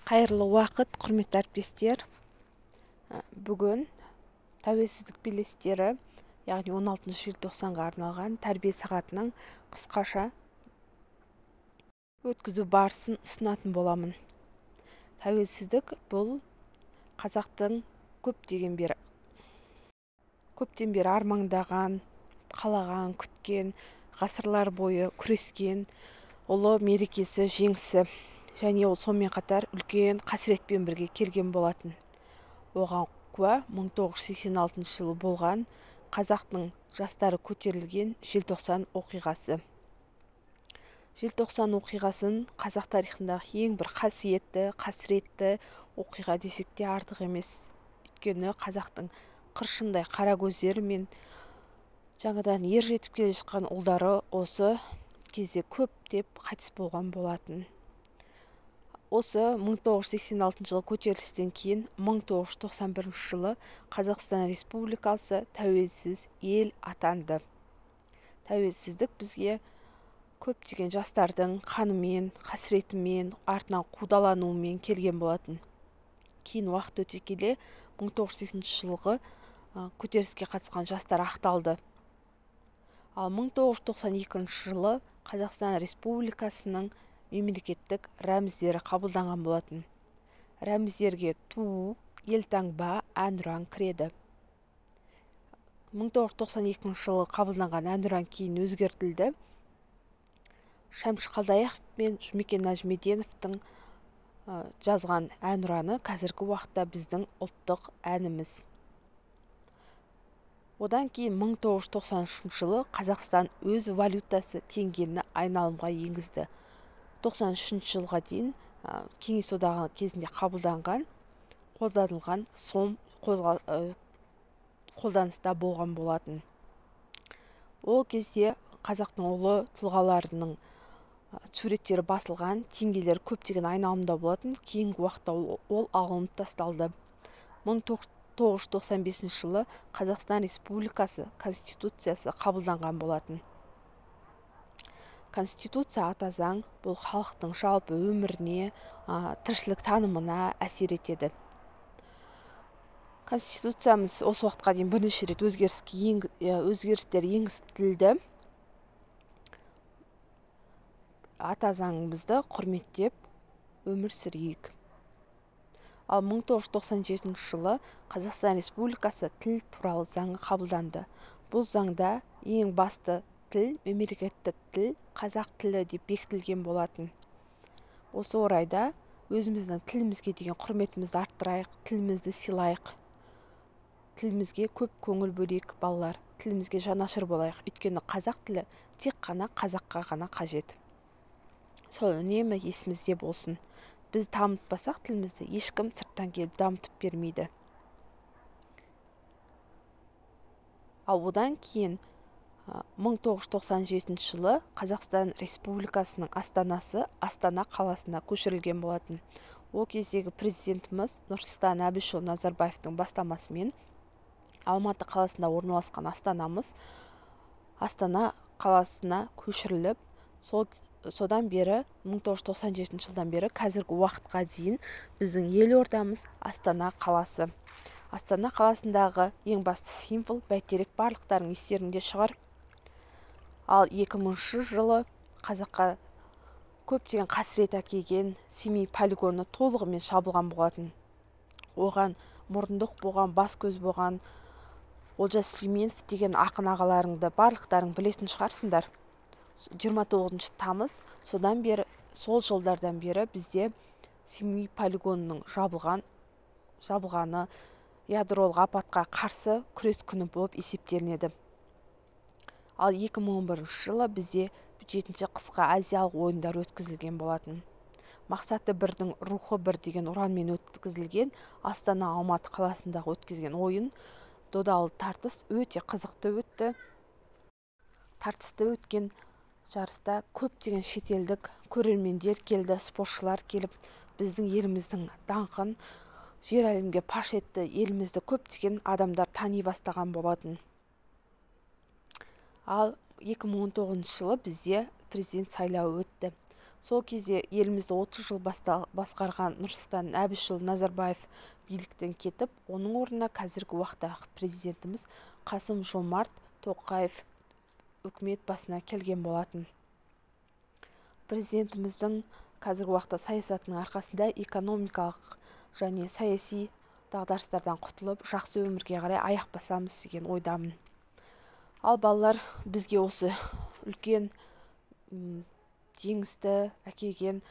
Қайырлы уақыт, құрметті әріптестер. Бүгін тәуелсіздік белестері, яғни 16 желтоқсанға арналған тәрбие сағатының қысқаша өткізу барысын ұсынатын боламын. Тәуелсіздік бұл қазақтың көптен бері армандаған, қалаған, күткен, ғасырлар бойы күрескен ұлы мерекесі, жеңісі, және ол сонымен қатар үлкен қасіретпен бірге келген болатын. Оған куә 1986 жылы болған қазақтың жастары көтерілген желтоқсан оқиғасы. Желтоқсан оқиғасын қазақ тарихындағы ең бір қасіретті оқиға десек те артық емес. Өйткені қазақтың қыршындай қара көздері мен жаңадан ер жетіп келе жатқан ұлдары осы кезде көптеп қайтыс болған болатын. Осы 1986 жылы көтерілістен кейін 1991 жылы Қазақстан Республикасы тәуелсіз ел атанды. Тәуелсіздік бізге көптеген жастардың қанымен, қасіретімен, артынан қудалануымен келген болатын. Кейін уақыт өте келе 1980 жылғы көтеріліске қатысқан жастар ақталды. Ал 1992 жылы Қазақстан Республикасының мемлекеттік рәміздері қабылданған болатын. Рәміздерге ту, елтаңба, әнұран кіреді. 1992 жылы қабылданған әнұран кейін өзгертілді. Шәмші Қалдаяқов пен Жұмекен Нәжімеденовтің жазған әнұраны қазіргі уақытта біздің ұлттық әніміз. Одан кейін 1993 жылы Қазақстан өз валютасы теңгені айналымға енгізді. 93 жылға дейін Кеңес одағы кезінде қабылданған, қолданылған сом қолданыста болған болатын. Ол кезде қазақтың ұлы тұлғаларының суреттері басылған теңгелер көптеген айналымда болатын. Кейінгі уақытта ол алынып тасталды. 1995 жылы Қазақстан Республикасы Конституциясы қабылданған болатын. Конституция ата заң бұл халықтың жалпы өміріне, тіршілік танымына әсер етеді. Конституциямыз осы уақытқа дейін бірнеше рет өзгерістер енгізілді. Ата заңымызды құрметтеп өмір сүрейік. Ал 1997 жылы Қазақстан Республикасы тіл туралы заңы қабылданды. Бұл заңда ең басты тіл, мемлекеттік тіл, қазақ тілі деп бекітілген болатын. Осы орайда өзіміздің тілімізге деген құрметімізді арттырайық, тілімізді сыйлайық. Тілімізге көп көңіл бөлейік, балалар. Тілімізге жанашыр болайық. Өйткені қазақ тілі тек қана қазаққа ғана қажет. Сол үнемі есімізде болсын. Біз дамытпасақ тілімізді ешкім сырттан келіп дамытып бермейді. Ал одан кейін 1997 жылы Қазақстан Республикасының астанасы Астана қаласына көшірілген болатын. Ол кездегі президентіміз Нұрсұлтан Әбішұлы Назарбаевтың бастамасымен Алматы қаласында орналасқан астанамыз Астана қаласына көшіріліп, содан бері 1997 жылдан бері қазіргі уақытқа дейін біздің елордамыз Астана қаласы. Астана қаласындағы ең басты символ бәйтерек, барлықтарың естерінде шығар. Ал 2000 жылы қазаққа көптеген қасірет әкелген Семей полигоны толығымен жабылған болатын. Оған мұрындық болған, бас көз болған Олжас Сүлейменов деген ақын ағаларыңды барлықтарың білетін шығарсыңдар. 29 тамыз, содан бері, сол жылдардан бері бізде Семей полигонының жабылғаны ядролық апатқа қарсы күрес күні болып есептелінеді. Ал 2011 жылы бізде 7-ші қысқы Азиялық ойындар өткізілген болатын. Мақсаты бірдің рухы бір деген ұранмен өткізілген Астана Алматы қаласындағы өткізген ойын додалы тартыс өте қызықты өтті. Тартысты өткен жарыста көптеген шетелдік көрермендер келді, спортшылар келіп, біздің еліміздің даңқын жер әлемге паш етті. Елімізді көптеген адамдар тани бастаған болатын. Ал 2019 жылы бізде президент сайлауы өтті. Сол кезде елімізді 30 жыл басқарған Нұрсұлтан Әбішұлы Назарбаев биліктен кетіп, оның орнына қазіргі уақыттағы президентіміз Қасым-Жомарт Тоқаев үкімет басына келген болатын. Президентіміздің қазіргі уақытта саясатының арқасында экономикалық және саяси дағдарыстардан құтылып, жақсы өмірге қарай аяқ басамыз деген ойдамын. Ал балалар, бізге осы үлкен жеңісті әкелген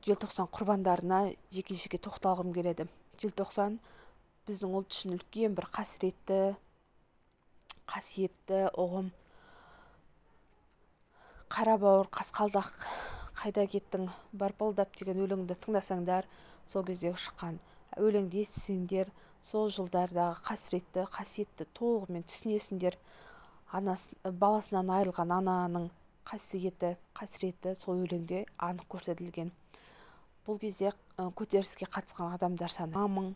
желтоқсан құрбандарына жеке-жеке тоқталғым келеді. Желтоқсан біздің ұлт үшін үлкен бір қасиетті ұғым. Қара бауыр қасқалдақ қайда кеттің барпылдап деген өлеңді тыңдасаңдар, сол кездегі шыққан өлеңді естісеңдер, сол жылдардағы қасиетті толығымен түсінесіңдер. Баласынан айырылған ананың қасіреті сол өлеңде анық көрсетілген. Бұл кезде көтеріліске қатысқан адамдар саны 1000,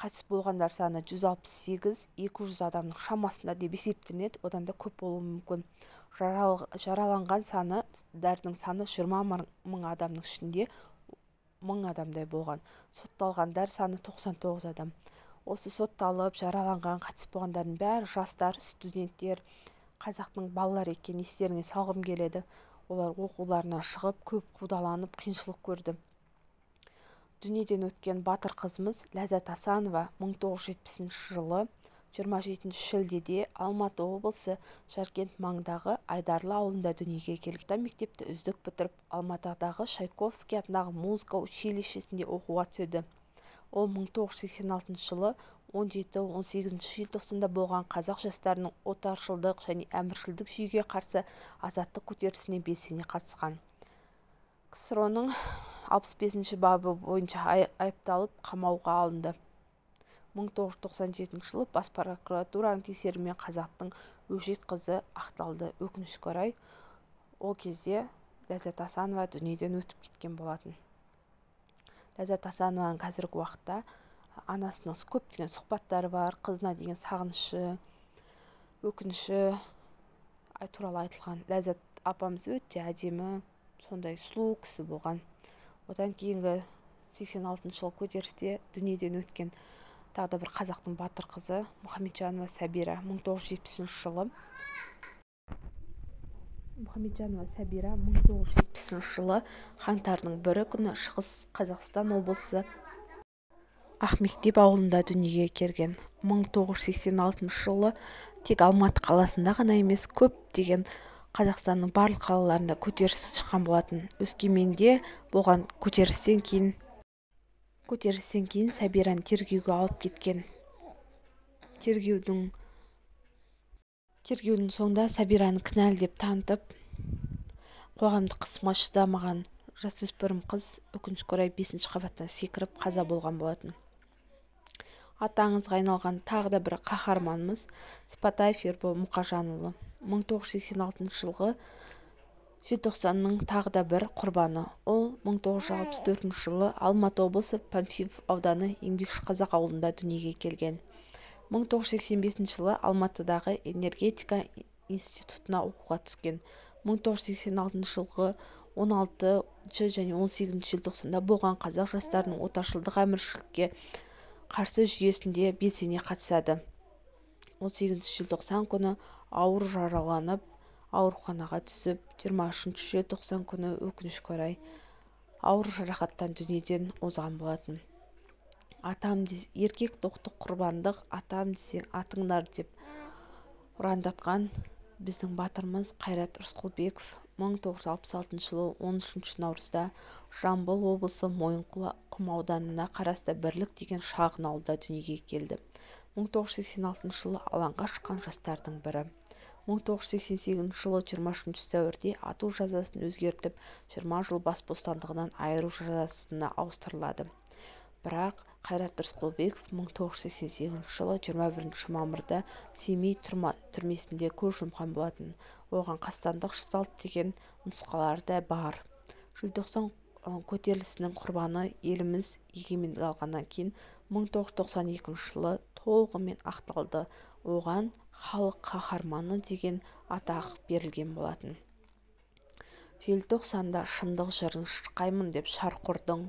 қайтыс болғандар саны 168-200 адамның шамасында деп есептелінеді, одан да көп болуы мүмкін. Жараланған дардың саны 20 мың адамның ішінде 1000 адамдай болған. Сотталғандар саны 99 адам. Осы сотталып, жараланған, қайтыс болғандардың бәрі жастар, студенттер, қазақтың балалары екенін естеріңе салғым келеді. Олар оқуларына шығып, көп қудаланып, қиыншылық көрді. Дүниеден өткен батыр қызымыз Ләззат Асанова 1970 жылы 27 шілдеде Алматы облысы Жаркент маңындағы Айдарлы ауылында дүниеге келген. Мектепті үздік бітіріп, Алматыдағы Чайковский атындағы музыка училищесінде оқуға түседі. Ол 1986 жылы 17-18 желтоқсанда болған қазақ жастарының отаршылдық және әміршілдік жүйеге қарсы азаттық көтерілісіне белсене қатысқан. КСРО-ның 65 бабы бойынша айыпталып қамауға алынды. 1997 жылы бас прокуратураның тексеруімен қазақтың өжет қызы ақталды. Өкінішке орай, ол кезде Ләззат Асанова дүниеден өтіп кеткен болатын. Ләззат Асанованың қазіргі уақытта анасының көптеген сұхбаттары бар, қызына деген сағынышы, өкініші туралы айтылған. Ләззат апамыз өте әдемі, сондай сұлу кісі болған. Одан кейінгі 86 жылы көтерілісте дүниеден өткен тағы да бір қазақтың батыр қызы Мұхамеджанова Сәбира 1970 жылы қаңтардың 1 күні Шығыс Қазақстан облысы Ақмектеп ауылында дүниеге келген. 1986 жылы тек Алматы қаласында ғана емес, көптеген Қазақстанның барлық қалаларында көтеріліс шыққан болатын. Өскеменде болған көтерілістен кейін Сәбираны тергеуге алып кеткен. Тергеудің соңында Сәбираны кінәлі деп танытып, қоғамдық қысымға шыдамаған жасөспірім қыз өкінішке орай 5-ші қабаттан секіріп қаза болған болатын. Аты аңызға айналған тағы да бір қаһарманымыз Сыпатаев Ербол Мұқажанұлы 1986 жылғы желтоқсанның тағы да бір құрбаны. Ол 1964 жылы Алматы облысы Панфилов ауданы Еңбекші Қазақ ауылында дүниеге келген. 1985 жылы Алматыдағы энергетика институтына оқуға түскен. 1986 жылғы 16 және 18 желтоқсанда болған қазақ жастарының отаршылдық әміршілікке қарсы жүйесінде белсене қатысады. 18 желтоқсан күні ауыр жараланып, ауруханаға түсіп, 23 желтоқсан күні өкінішке орай ауыр жарақаттан дүниеден озған болатын. Атам еркек тоқтық құрбандық, атам десең атыңдар деп ұрандатқан біздің батырымыз Қайрат Рысқұлбеков 1966 жылы 13 наурызда Жамбыл облысы Мойынқұм ауданына қарасты Бірлік деген шағын ауылда дүниеге келді. 1986 жылы алаңға шыққан жастардың бірі. 1988 жылы 23 сәуірде ату жазасын өзгертіп, 20 жыл бас бостандығынан айыру жазасына ауыстырылады. Бірақ Қайрат Рысқұлбеков 1988 жылы 21 мамырда Семей түрмесінде көз жұмған болатын. Оған қастандық жасалды деген нұсқалар да бар. Желтоқсан көтерілісінің құрбаны еліміз егемендік алғаннан кейін 1992 жылы толығымен ақталды. Оған халық қаһарманы деген атақ берілген болатын. Желтоқсанда шындық жырын шырқаймын деп шарқ ұрдың.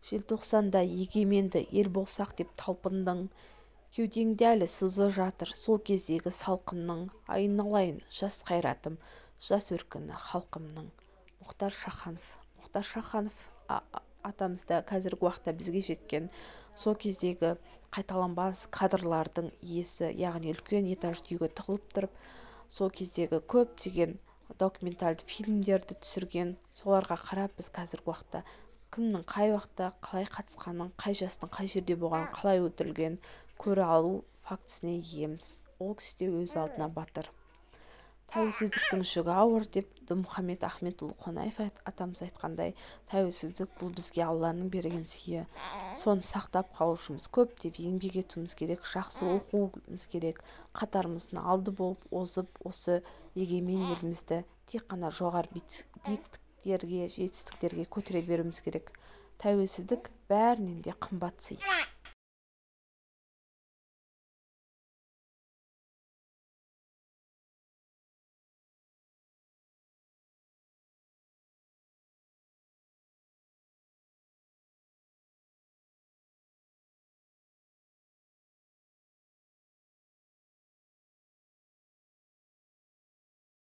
Желтоқсанда егеменді ел болсақ деп талпындың. Кеудеңде әлі сызы жатыр сол кездегі салқынның. Айналайын жас қайратым, жас өркіні халқымның. Мұхтар Шаханов атамызда қазіргі уақытта бізге жеткен сол кездегі қайталанбас кадрлардың иесі, яғни үлкен этажды үйге тығылып тұрып, сол кездегі көптеген документальды фильмдерді түсірген. Соларға қарап біз қазіргі уақытта кімнің қай уақытта қалай қатысқанын, қай жастың қай жерде болғанын, қалай өлтірілгенін көре алу фактісіне иеміз. Ол кісі де өз алдына батыр. Тәуелсіздіктің жүгі ауыр деп Дінмұхамед Ахметұлы Қонаев атамыз айтқандай, тәуелсіздік бұл бізге Алланың берген сыйы. Соны сақтап қалушымыз көп деп еңбек етуіміз керек, жақсы оқуымыз керек. Қатарымыздың алды болып озып, осы егемен елімізді тек қана жоғары биіктіктерге, жетістіктерге көтере беруіміз керек. Тәуелсіздік бәрінен де қымбат сый.